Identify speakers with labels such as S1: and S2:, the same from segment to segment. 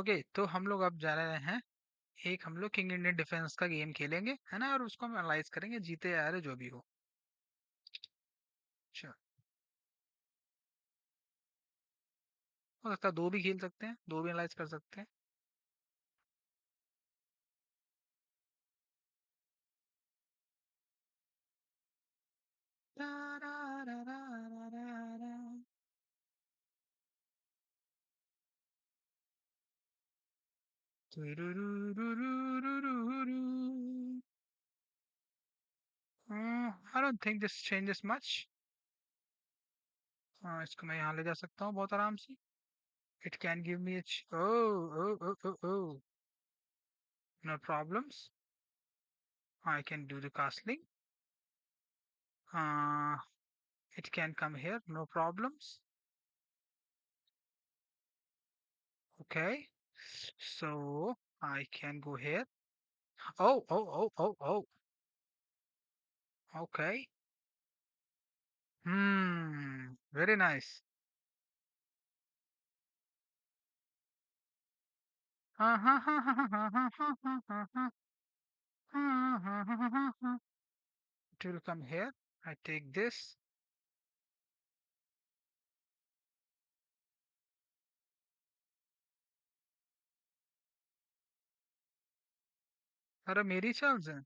S1: Okay, तो हम लोग अब जा रहे हैं, एक हम लोग किंग इंडियन डिफेंस का गेम खेलेंगे, है ना, और उसको हम एनालाइज करेंगे, जीते या हारे जो भी हो। अच्छा, हो सकता है दो भी खेल सकते हैं, दो भी एनालाइज कर सकते हैं। I don't think this changes much. इसको मैं यहाँ ले जा सकता हूँ बहुत आराम से। It can give me oh oh oh oh oh no problems. I can do the castling. It can come here, no problems. Okay, so I can go here. Oh, oh, oh, oh, oh. Okay. Very nice. It will come here. I take this. अरे मेरी Charles हैं।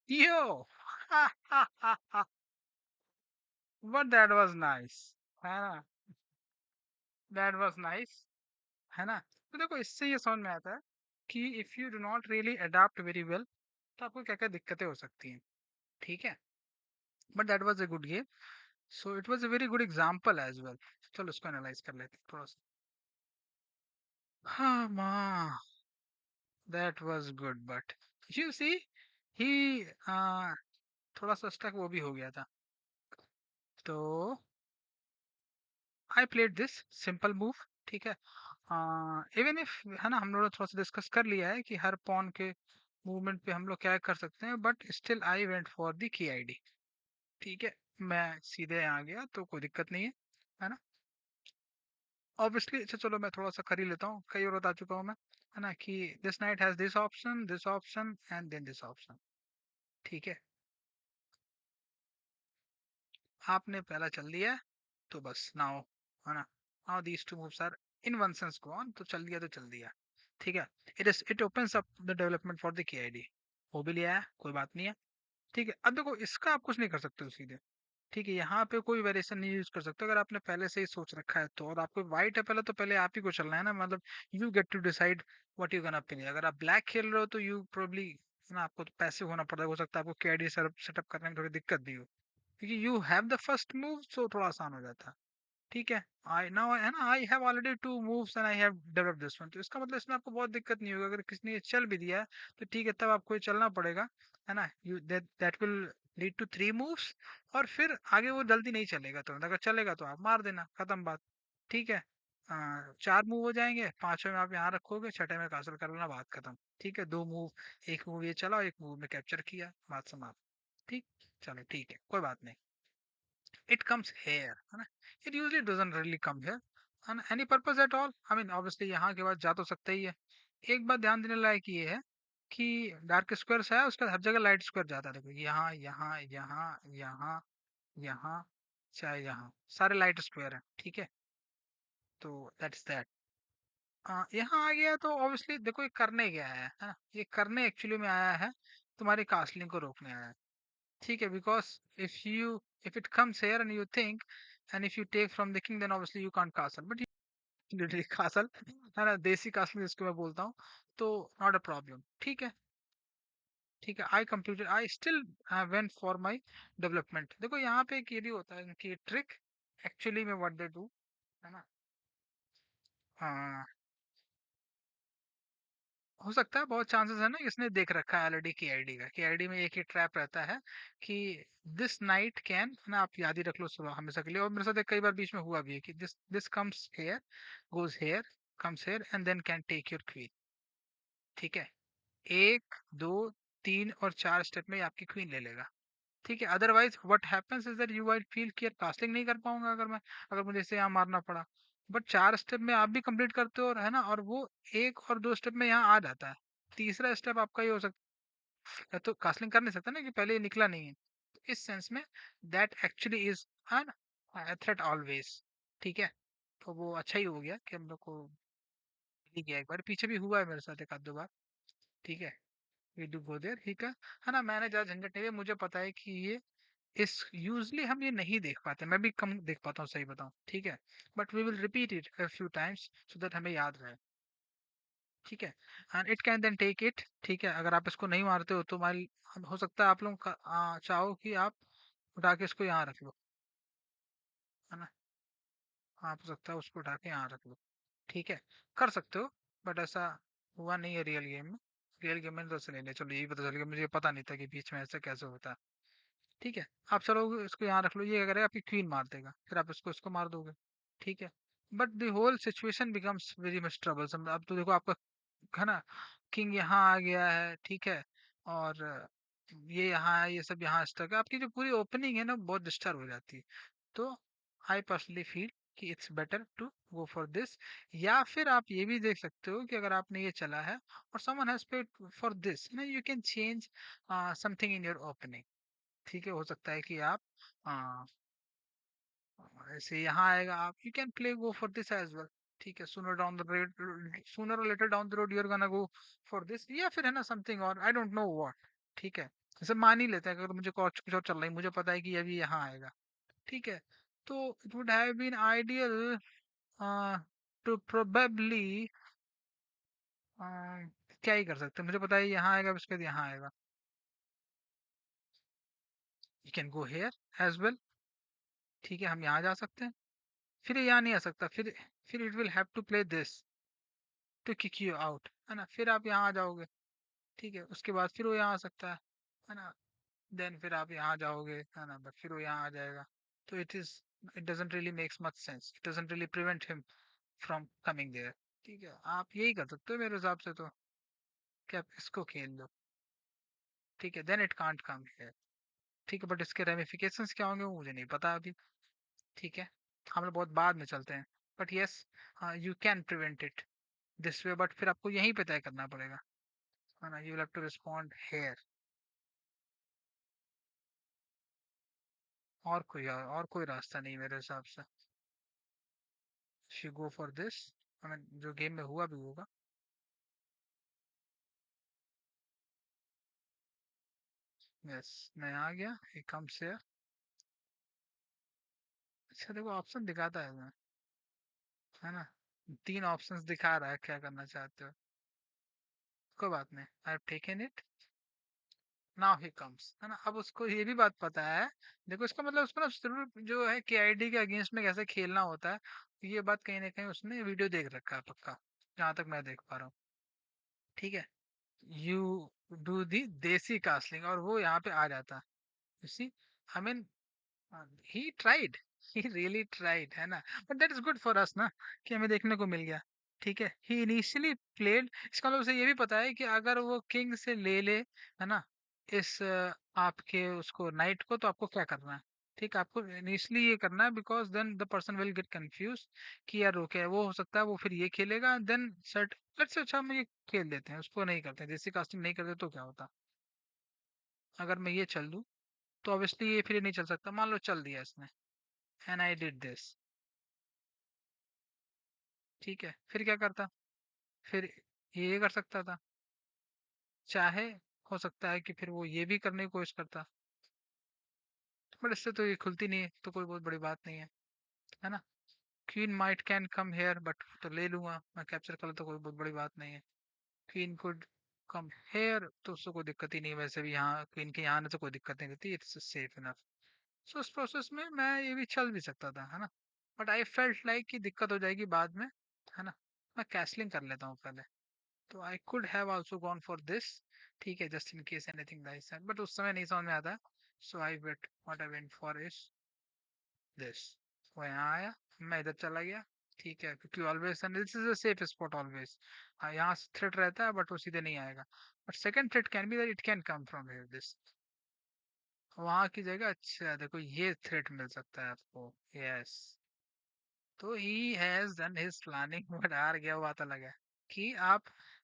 S1: Yo! But that was nice, है ना? That was nice, है ना? तो देखो, इससे ये समझ में आता है कि if you do not really adopt very well, तो आपको क्या क्या दिक्कतें हो सकती हैं। ठीक है, but that was a good game, so it was a very good example as well. चलो इसको एनालाइज कर लेते हैं थोड़ा सा। हाँ माँ, that was good, but you see he थोड़ा सा स्टक वो भी हो गया था। तो I played this simple move. ठीक है, इवन इफ, है ना, हम लोगों ने थोड़ा सा डिस्कस कर लिया है कि हर पॉन के मूवमेंट पे हम लोग क्या कर सकते हैं, but still I went for the key ID. ठीक है, मैं सीधे यहाँ गया तो कोई दिक्कत नहीं है ना। ऑब्वियसली, अच्छा चलो मैं थोड़ा सा कर ही लेता हूँ, कई और बता चुका हूँ मैं, है ना, कि this knight has this option and then this option. ठीक है, आपने पहला चल दिया है, तो बस नाउ, है ना, now these two moves are in one sense go on, तो चल दिया तो चल दिया। ठीक है, it opens up the development for the kid. वो भी लिया है, कोई बात नहीं है। ठीक है, अब देखो इसका आप कुछ नहीं कर सकते हो सीधे। ठीक है, यहाँ पे कोई वेरिएशन नहीं यूज कर सकते अगर आपने पहले से ही सोच रखा है तो। और आपको व्हाइट है पहले, तो पहले आप ही को चलना है ना, मतलब you get to decide what you gonna play. अगर आप ब्लैक खेल रहे हो तो यू प्रोबली, ना, आपको तो पैसिव होना पड़ेगा, हो सकता है आपको केआईडी सेटअप करने में थोड़ी दिक्कत भी हो, क्योंकि you have the first move, so थोड़ा आसान हो जाता है। ठीक है, आई नाउ, है ना, I have already two moves and I have developed this one, तो इसका मतलब इसमें आपको बहुत दिक्कत नहीं होगी। अगर किसी ने ये चल भी दिया है तो ठीक है, तब आपको ये चलना पड़ेगा, है ना। You that will lead to three moves, और फिर आगे वो जल्दी नहीं चलेगा, तो अगर चलेगा तो आप मार देना, खत्म बात। ठीक है, चार मूव हो जाएंगे, पांचवें में आप यहाँ रखोगे, छठे में कासल कर लेना, बात खत्म। ठीक है, दो मूव, एक मूव ये चला, एक मूव में कैप्चर किया, बात समाप्त। ठीक, चलो ठीक है, कोई बात नहीं। It comes here, है ना। It usually doesn't really come here on any purpose at all. I mean, obviously यहाँ के बाद जा तो सकता ही है। एक बात ध्यान देने लायक ये है कि डार्क स्क्वायर है, उसका हर जगह लाइट स्क्वायर जाता है। देखो यहाँ यहाँ यहाँ यहाँ यहाँ, चाहे यहाँ, सारे लाइट स्क्वायर है। ठीक है, तो दैट्स दैट। यहाँ आ गया तो ऑब्वियसली देखो ये करने गया है ना, ये करने एक्चुअली में आया है, तुम्हारी कास्टलिंग को रोकने आया है। ठीक है, because if it comes here and you think and if you take from the king then obviously you can't castle but you literally castle है ना, देसी कास्टलिंग जिसको मैं बोलता हूँ, तो नॉट अ प्रॉब्लम। ठीक है, ठीक है, I completed, I still went for my development. देखो यहाँ पे एक ये भी होता है कि ट्रिक एक्चुअली में व्हाट दे डू, है ना, हाँ, हो सकता है, बहुत चांसेस है ना इसने देख रखा है ऑलरेडी केआईडी का, केआईडी में एक ही ट्रैप रहता है कि दिस नाइट कैन ना, आप याद ही रख लो सुबह हमेशा के लिए, और मेरे साथ एक कई बार बीच में हुआ भी है कि this comes here, goes here, comes here and then can take your queen. ठीक है, एक, दो, तीन और चार स्टेप में आपकी क्वीन ले लेगा। ठीक है, otherwise what happens is that you while feel कि यार कास्टिंग नहीं कर पाऊंगा अगर मैं, अगर मुझे इसे यहाँ मारना पड़ा। बट चार स्टेप में आप भी कंप्लीट करते हो, है ना, और वो एक और दो स्टेप में यहाँ आ जाता है। तीसरा स्टेप आपका ये हो सकता है, तो कास्टिंग कर नहीं सकता ना कि पहले ये निकला नहीं है, तो इस सेंस में that actually is an threat always. ठीक है, तो वो अच्छा ही हो गया कि हम लोग को मिल ही गया, एक बार पीछे भी हुआ है मेरे साथ एक आध दो बार। ठीक है, वी डू गो देयर, ठीक है ना, मैंने ज्यादा झंझट नहीं लिया, मुझे पता है कि ये इस यूजली हम ये नहीं देख पाते, मैं भी कम देख पाता हूँ सही बताऊँ। ठीक है, but we will repeat it a few times so that हमें याद रहे। ठीक है, and it can then take it. ठीक है, अगर आप इसको नहीं मारते हो तो मान, हो सकता है आप लोग चाहो कि आप उठा के इसको यहाँ रख लो, है ना, आप हो सकता है उसको उठा के यहाँ रख लो। ठीक है, कर सकते हो, बट ऐसा हुआ नहीं है रियल गेम में। रियल गेम में तो ऐसे नहीं ले, चलो यही पता चल गया, मुझे पता नहीं था कि बीच में ऐसा कैसे होता है। ठीक है, आप चलो इसको यहाँ रख लो, ये क्या करेगा, आपकी क्वीन मार देगा, फिर आप इसको इसको मार दोगे। ठीक है, but the whole situation becomes very much troublesome. अब तो देखो आपका, है ना, किंग यहाँ आ गया है। ठीक है, और ये यहाँ है, ये सब यहाँ स्टक है, आपकी जो पूरी ओपनिंग है ना बहुत डिस्टर्ब हो जाती है। तो आई पर्सनली फील कि it's better to go for this, या फिर आप ये भी देख सकते हो कि अगर आपने ये चला है और someone has paid for this ना, you can change something in your opening. ठीक है, हो सकता है कि आप आ, ऐसे यहाँ आएगा, आप you can play go for this as well. ठीक है, sooner down the road, sooner or later down the road you are gonna go for this, या फिर है ना समथिंग और आई डोंट नो व्हाट। ठीक है, जैसे मान ही लेते हैं अगर मुझे कुछ और चल रहा है, मुझे पता है कि अभी यहाँ आएगा। ठीक है, तो it would have been ideal to probably, क्या ही कर सकते हैं, मुझे पता है यहाँ आएगा, उसके बाद यहाँ आएगा, you can go here as well. ठीक है, हम यहाँ जा सकते हैं, फिर ये यहाँ नहीं आ सकता, फिर it will have to play this to kick you out, है ना, फिर आप यहाँ आ जाओगे। ठीक है, उसके बाद फिर वो यहाँ आ सकता है ना, देन फिर आप यहाँ जाओगे, है ना, बट फिर वो यहाँ आ जाएगा। तो it doesn't really makes much sense, it doesn't really prevent him from coming there. ठीक है, आप यही कर सकते हो मेरे हिसाब से तो, कि आप इसको खेल लो। ठीक है, then it can't come here. ठीक है, बट इसके रेमिफिकेशंस क्या होंगे वो मुझे नहीं पता अभी। ठीक है, हम लोग बहुत बाद में चलते हैं, but yes, you can prevent it this way, but फिर आपको यहीं पे तय करना पड़ेगा, है ना, you have to respond here. और कोई रास्ता नहीं मेरे हिसाब से, if you go for this, हमें जो गेम में हुआ भी होगा। यस, मैं आ गया, ही कम्स हियर। अच्छा देखो ऑप्शन दिखाता है इसमें, है ना, तीन ऑप्शंस दिखा रहा है, क्या करना चाहते हो। कोई बात नहीं, I have taken it, now he comes, है ना, अब उसको ये भी बात पता है। देखो इसका मतलब उसको ना जरूर जो है केआईडी के अगेंस्ट में कैसे खेलना होता है, ये बात कहीं ना कहीं उसने वीडियो देख रखा है पक्का, जहां तक मैं देख पा रहा हूँ। ठीक है, यू डू दी देसी कास्लिंग और वो यहाँ पे आ जाता है, you see, I mean he tried, he really tried, है ना, but that is good for us ना, कि हमें देखने को मिल गया। ठीक है, ही इनिशियली प्लेड, इसका मतलब उसे ये भी पता है कि अगर वो किंग से ले ले, है ना, इस आपके उसको नाइट को, तो आपको क्या करना है। ठीक है, आपको इनिशियली ये करना है, because then the person will get confuse कि यार ओके, वो हो सकता है वो फिर ये खेलेगा, देन सेट, लेट्स से अच्छा हम ये खेल देते हैं, उसको नहीं करते, जैसे कास्टिंग नहीं करते तो क्या होता, अगर मैं ये चल दूं तो ऑब्वियसली ये फिर नहीं चल सकता, मान लो चल दिया इसने, एंड आई डिड दिस। ठीक है, फिर क्या करता, फिर ये कर सकता था, चाहे हो सकता है कि फिर वो ये भी करने की कोशिश करता, बट इससे तो ये खुलती नहीं है, तो कोई बहुत बड़ी बात नहीं है ना। Queen might can come here, but तो ले लूंगा मैं, कैप्चर कर, तो कोई बहुत बड़ी बात नहीं है। क्वीन कुड कम हेयर, तो उससे कोई दिक्कत ही नहीं है, वैसे भी यहाँ क्वीन के यहाँ आने से कोई दिक्कत नहीं रहती, इट्स सेफ इनफ। सो उस प्रोसेस में मैं ये भी चल भी सकता था, है ना। बट आई फेल्ट लाइक कि दिक्कत हो जाएगी बाद में, है ना। मैं कैसलिंग कर लेता हूँ पहले, तो I could have also gone for this, ठीक है, just in case anything like that, but उस समय नहीं समझ में आता। So I wait, what I went for is this. वो यहाँ आया, मैं इधर चला गया, ठीक है, क्योंकि always and this is a safe spot always. यहाँ थ्रेट रहता है बट वो सीधे नहीं आएगा, but second threat can be that it can come from here this, वहां की जगह। अच्छा देखो, ये थ्रेट मिल सकता है आपको, यस। तो he has done his planning, but हार गया, वो बात अलग है। कि आप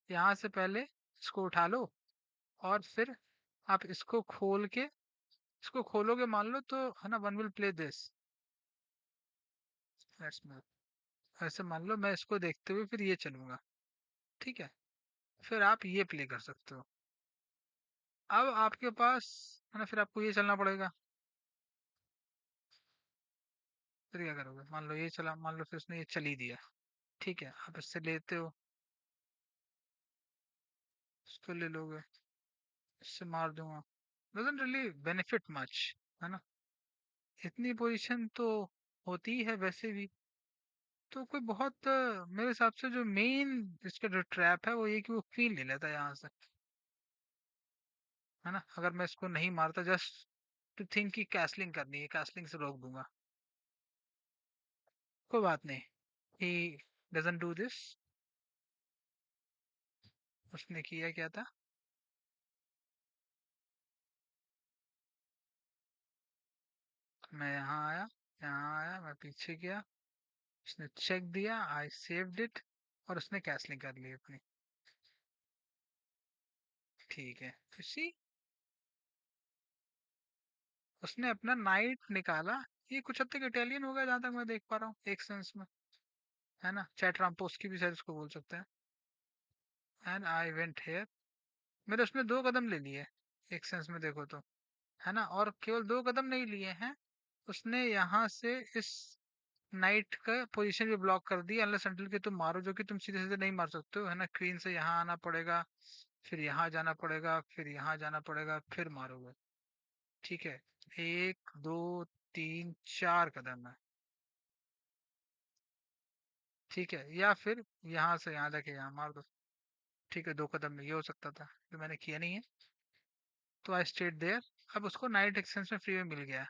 S1: यहाँ से पहले इसको उठा लो, और फिर आप इसको खोल के, इसको खोलोगे मान लो तो, है ना, one will play this, let's move. ऐसे मान लो मैं इसको देखते हुए फिर ये चलूंगा, ठीक है, फिर आप ये प्ले कर सकते हो। अब आपके पास, है ना, फिर आपको ये चलना पड़ेगा। फिर क्या करोगे, मान लो ये चला, मान लो फिर उसने ये चल ही दिया, ठीक है, आप इससे लेते हो, इसको ले लोगे, इससे मार दूंगा, डजंट रियली बेनिफिट मच, है ना। इतनी पोजीशन तो होती ही है वैसे भी। तो कोई बहुत मेरे हिसाब से जो मेन इसका जो ट्रैप है वो ये कि वो क्वीन ले लेता है यहाँ से, है ना। अगर मैं इसको नहीं मारता, जस्ट टू थिंक कि कैसलिंग करनी है, कैसलिंग से रोक दूंगा, कोई बात नहीं। He doesn't do this. उसने किया क्या था, मैं यहाँ आया, मैं पीछे गया, उसने चेक दिया, आई सेव्ड इट, और उसने कैसलिंग कर ली अपनी, ठीक है। खुशी, उसने अपना नाइट निकाला। ये कुछ हद तक इटालियन होगा जहां तक मैं देख पा रहा हूँ, एक सेंस में, है ना, चैट की भी शायद इसको बोल सकते हैं। एंड आई वेंट हेयर, मेरे उसने 2 कदम ले लिए, एक सेंस में देखो तो, है ना, और केवल 2 कदम नहीं लिए हैं, उसने यहाँ से इस नाइट का पोजीशन भी ब्लॉक कर दी, अनलेस अनटिल कि तुम मारो, जो कि तुम सीधे सीधे नहीं मार सकते हो, है ना। क्वीन से यहाँ आना पड़ेगा, फिर यहाँ जाना पड़ेगा, फिर यहाँ जाना पड़ेगा, फिर मारोगे, ठीक है। 1 2 3 4 कदम है, ठीक है, या फिर यहाँ से यहाँ जाके यहाँ मार दो, ठीक है, 2 कदम में ये हो सकता था, तो मैंने किया नहीं है, तो आई स्टेट देयर। अब उसको नाइट एक्सचेंज में फ्री में मिल गया है,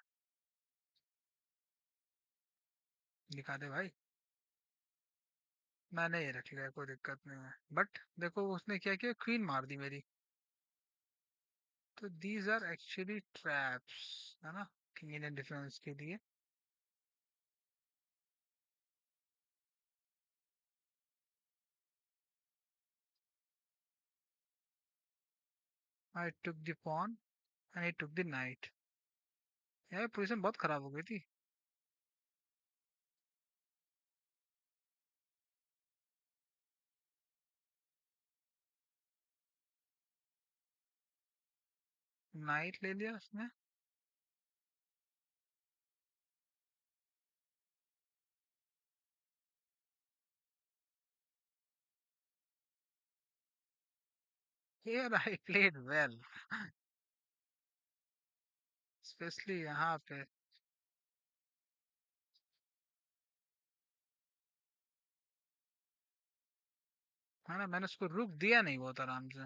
S1: दिखा दे भाई। मैंने ये रख लिया, कोई दिक्कत नहीं है, बट देखो उसने क्या किया, क्वीन मार दी मेरी। तो दीज आर एक्चुअली ट्रैप्स, है ना, किंग इन डिफेंस के लिए। I took the pawn and I took the knight. यार पोजीशन बहुत खराब हो गई थी। नाइट ले लिया उसने। Here I played well, specially यहाँ पे, है ना, मैंने उसको रुक दिया नहीं बहुत आराम से।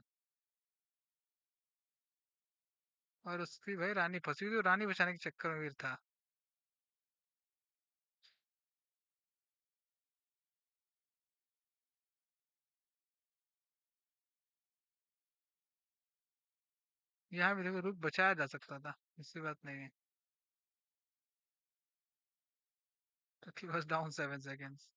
S1: और उसकी भाई रानी फंसी हुई थी, रानी बचाने के चक्कर में भी था। यहाँ भी देखो रुक बचाया जा सकता था, इससे बात नहीं है। तो he was down 7 seconds।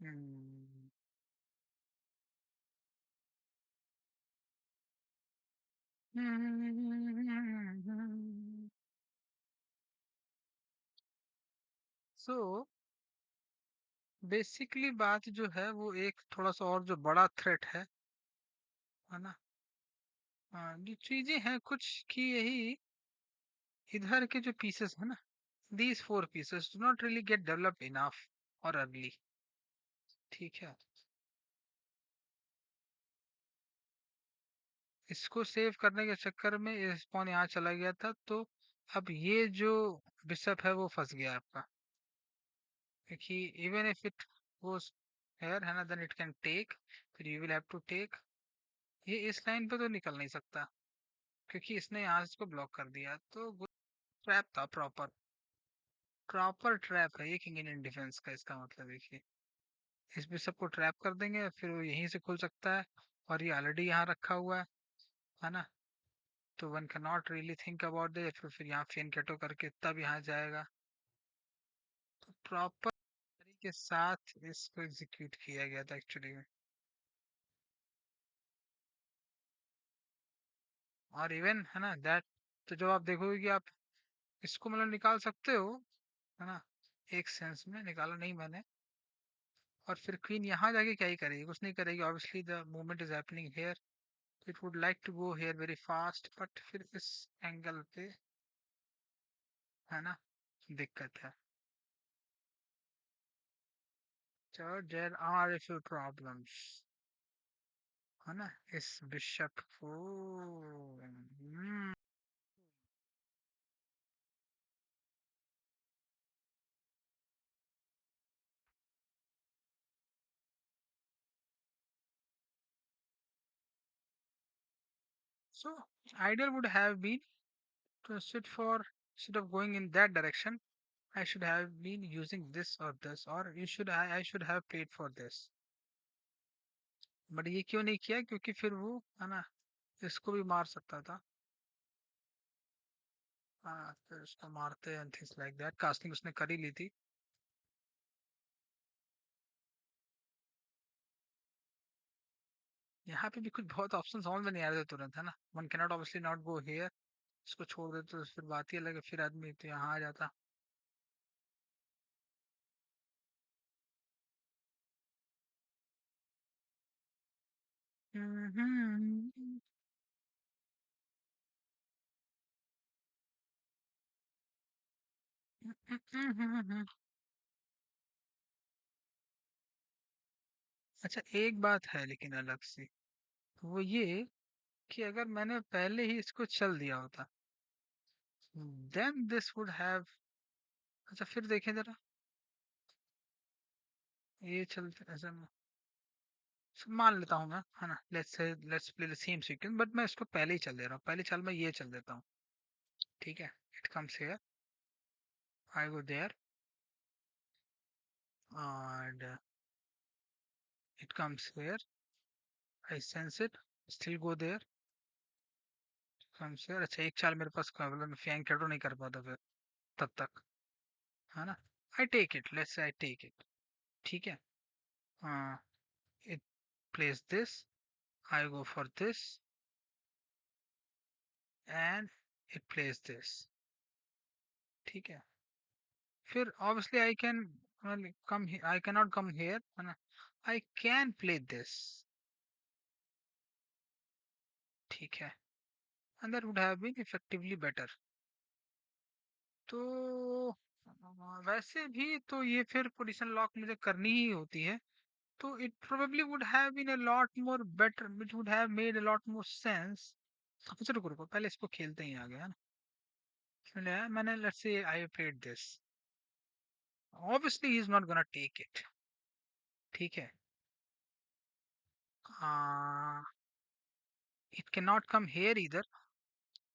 S1: Hmm. So basically बात जो है वो एक थोड़ा सा और जो बड़ा थ्रेट है ना। हाँ, जो चीजें हैं कुछ की यही इधर के जो पीसेस है ना, these four pieces do not really get developed enough or early। ठीक है, इसको सेव करने के चक्कर में ये स्पॉन यहाँ चला गया था, तो अब ये जो बिशप है वो फंस गया आपका, क्योंकि even if it goes here है ना, देन इट कैन टेक, फिर you will have to take. ये इस लाइन पे तो निकल नहीं सकता, क्योंकि इसने यहाँ इसको ब्लॉक कर दिया, तो ट्रैप था, प्रॉपर प्रॉपर ट्रैप है ये किंग इंडियन डिफेंस का। इसका मतलब देखिए, इस बिशप को ट्रैप कर देंगे, फिर वो यहीं से खुल सकता है, और ये ऑलरेडी यहाँ रखा हुआ है ना। तो one can not really think about this, फिर यहाँ फेन कैटो करके तब यहाँ जाएगा। तो प्रॉपर तरीके के साथ इसको एग्जीक्यूट किया गया था एक्चुअली में। और इवन है ना दैट, तो जब आप देखोगे कि आप इसको मतलब निकाल सकते हो, है ना, एक सेंस में निकाला नहीं मैंने। और फिर क्वीन यहाँ जाके क्या ही करेगी, कुछ नहीं करेगी, obviously the movement is happening here, it would like to go here very fast, but फिर इस एंगल पे है ना दिक्कत है। So there are a few problems है ना इस बिशप को। So ideal would have been to sit for, instead of going in that direction, I should have been using this or this, or you should I should have played for this। But ये क्यों नहीं किया, क्योंकि फिर वो है ना इसको भी मार सकता था। हाँ, फिर उसको मारते and things like that, casting उसने कर ही ली थी। यहाँ पे भी कुछ बहुत ऑप्शन समझ में नहीं आ रहे थे तुरंत, है ना। One cannot obviously not go here, इसको छोड़ देते तो फिर बात ही अलग है, फिर आदमी तो यहाँ आ जाता। हम्म। अच्छा, एक बात है लेकिन अलग सी, वो ये कि अगर मैंने पहले ही इसको चल दिया होता, देन दिस वुड हैव। अच्छा फिर देखें जरा, ये चलते ऐसा मान लेता हूँ मैं, है ना, let's play the same sequence, but मैं इसको पहले ही चल दे रहा हूँ, पहले चल मैं ये चल देता हूँ। ठीक है, it comes here, I go there, and it comes here, I sense it, still go there, comes here. अच्छा एक चाल मेरे पास मतलब मैं फैंग कैटो नहीं कर पाता फिर तब तक, है ना। I take it, let's say I take it. ठीक है, हाँ, it plays this, I go for this, and it plays this। ठीक है, फिर obviously I can, well, come here, I cannot come here, है ना, I can play this। ठीक है, and that would have been effectively better। तो वैसे भी तो ये फिर पोजीशन लॉक मुझे करनी ही होती है, तो it probably would have been a lot more better, it would have made a lot more sense। अच्छा रुको रुको, पहले इसको खेलते ही आ गया, है ना। मैंने let's say I played this, obviously he is not gonna take it। ठीक है, it cannot come here either।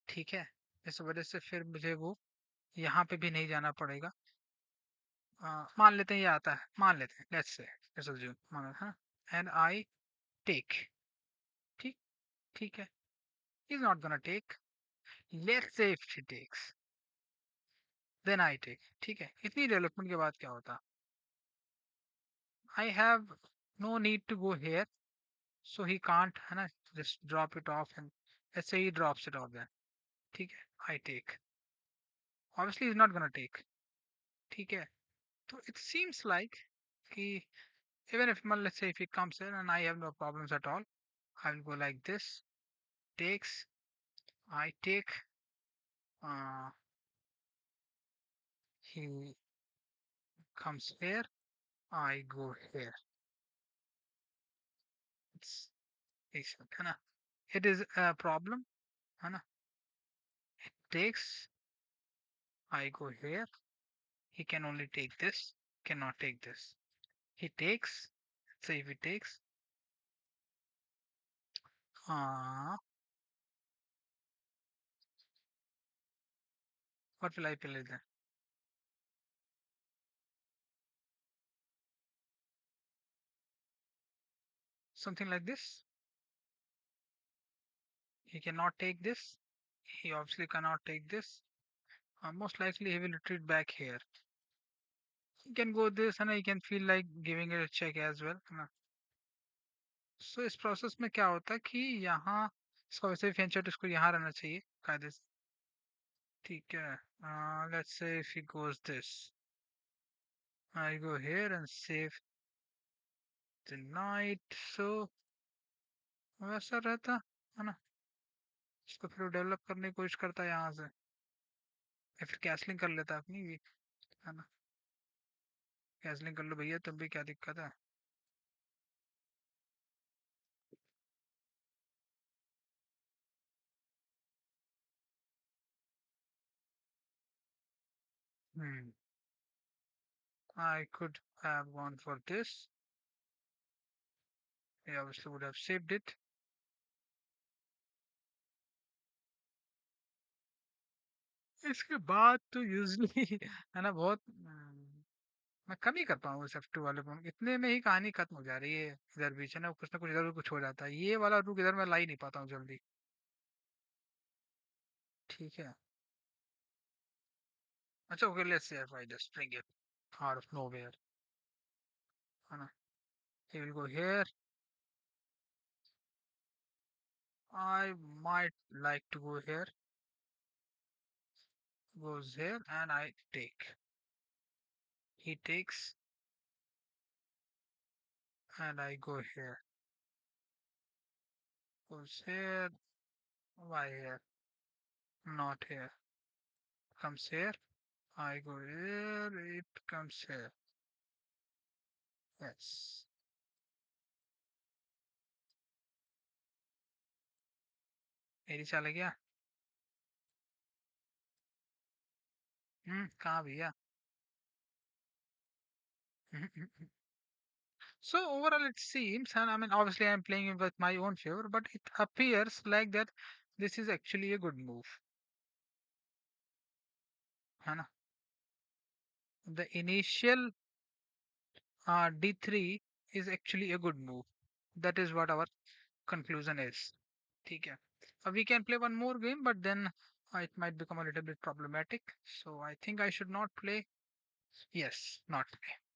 S1: ठीक है, इस वजह से फिर मुझे वो यहाँ पे भी नहीं जाना पड़ेगा। मान लेते हैं ये आता है, मान लेते हैं, लेट्स से लेट्स अज्यूम, मान, हाँ, एंड आई टेक। ठीक, ठीक है, is not gonna take, let's say if she takes, then I take. ठीक है, इतनी डेवलपमेंट के बाद क्या होता, I have no need to go here, so he can't है ना just drop it off, and let's say he drops it off then. ठीक है, I take. Obviously he's not gonna take. ठीक है. So it seems like he, even if let's say if he comes in and I have no problems at all, I will go like this. Takes. I take. Uh, he comes here. I go here. It's है ना. It is a problem. है ना. Takes. I go here. He can only take this. Cannot take this. He takes. Say if he takes. Uh, what will I play then? Something like this. He cannot take this. He obviously cannot take this. Most likely he will retreat back here. He can go this and he can feel like giving it a check as well, है ना. So इस process में क्या होता है कि यहाँ इसका वैसे भी फेंचर इसको यहाँ रहना चाहिए कायदे से. ठीक है. Let's say if he goes this, I go here and save the knight. So वैसा रहता है ना. इसको फिर डेवलप करने की कोशिश करता है यहाँ से, या फिर कैसलिंग कर लेता है अपनी भी, है ना. कैसलिंग कर लो भैया, तुम भी, क्या दिक्कत है. Hmm. I could have gone for this. I obviously would have saved it. इसके बाद तो यूजली है ना बहुत मैं कम ही करता हूँ इस F2 वाले को. इतने में ही कहानी खत्म हो जा रही है. इधर बीच है ना कुछ ना कुछ इधर कुछ हो जाता है. ये वाला रुक इधर मैं ला ही नहीं पाता हूँ जल्दी. ठीक है. अच्छा, okay, let's say if I just bring it out of nowhere, है ना. He will go here. I might like to go here. Goes here and I take. He takes and I go here. Goes here. Why here? Not here. Comes here. I go here. It comes here. Yes. मेरी चला गया. कहाँ भैया. So overall it seems, and I mean obviously I'm playing with my own favor, but it appears like that this is actually a good move, है ना. The initial d3 is actually a good move. That is what our conclusion is. ठीक है. We can play one more game, but then it might become a little bit problematic. So I think I should not play. Yes, not play.